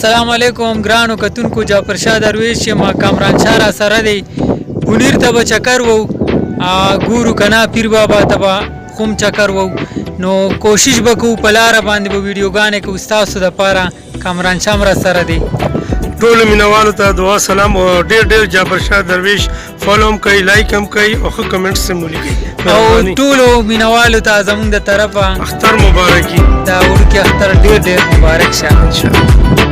السلام علیکم ګرانو کتونکو جعفر شاه درویش یم کامران شاه را سره دی بونیر ته به چکر وو ګورو کنه پیر بابا ته به خوم چکر وو نو کوشش به کوو په لاره باندې به ویډیوګانې کوو ستاسو دپاره کامران شاه را سره دی ټولو مینوالو ته دعا سلام او ډېر جعفر شاه درویش فالو هم کوي لایک هم کوي او ښه کمنټس هم ولیکئ او ټولو مینوالو ته زموږ د طرفه اختر مبارکي دا وړوکی اختر ډېر مبارک شه انشاءالله.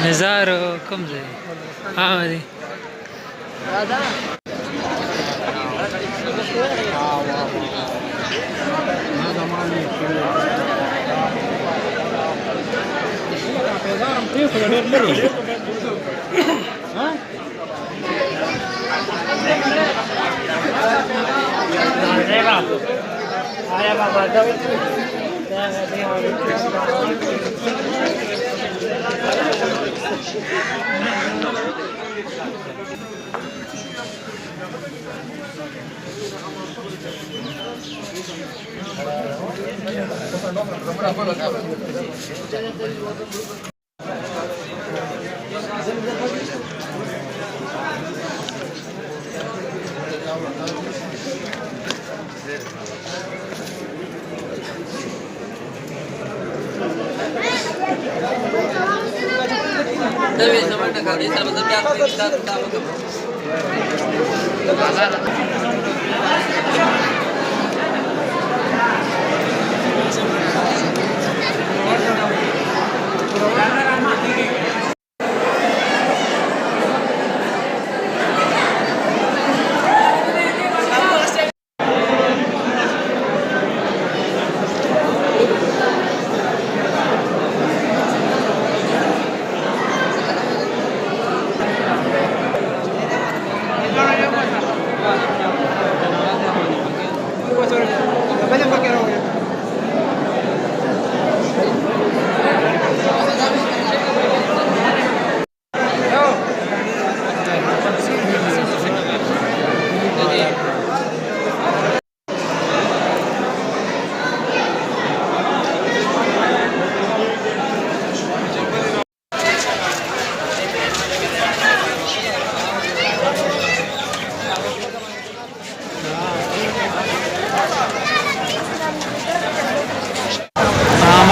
مزار کوم ځای دی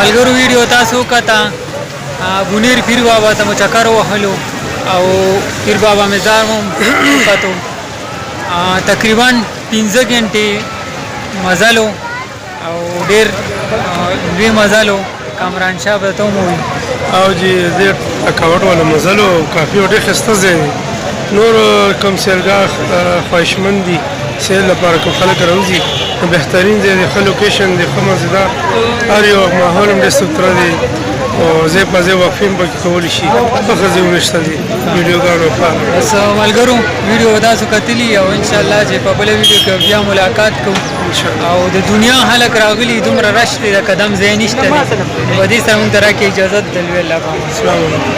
ملګرو ویډیو تاسو کته بونیر پیر بابا ته مو چکر وهلو او پیر بابا مزار مو کتو تقریبا 15 غنټې مزلو او ډیر لوی مزلو کامران شاه به ته مو او جی زه تکاوت ولا مزلو کافي ډیر خسته زه نور کوم سرګه خوښمندي سیل لپاره کوم خلک راوځي بهترین ځای دی ښه لوکیشن دی ښه مزیدار هر یو ماحول هم ډېر ستره دی او ځای په ځای وقفې هم پکې کولی شي ښه ښځې وویشته دي ویډیوګانو لپاره بس ملګرو ویډیو تاسو کتلي او انشاءالله چې په بله ویډیو کې بیا ملاقات کوو او د دنیا خلک راغلي دومره رش دی د قدم ځای نشته دی په دې سره موږ ته راکړي اجازت د لوی الله په امان. السلام علیکم.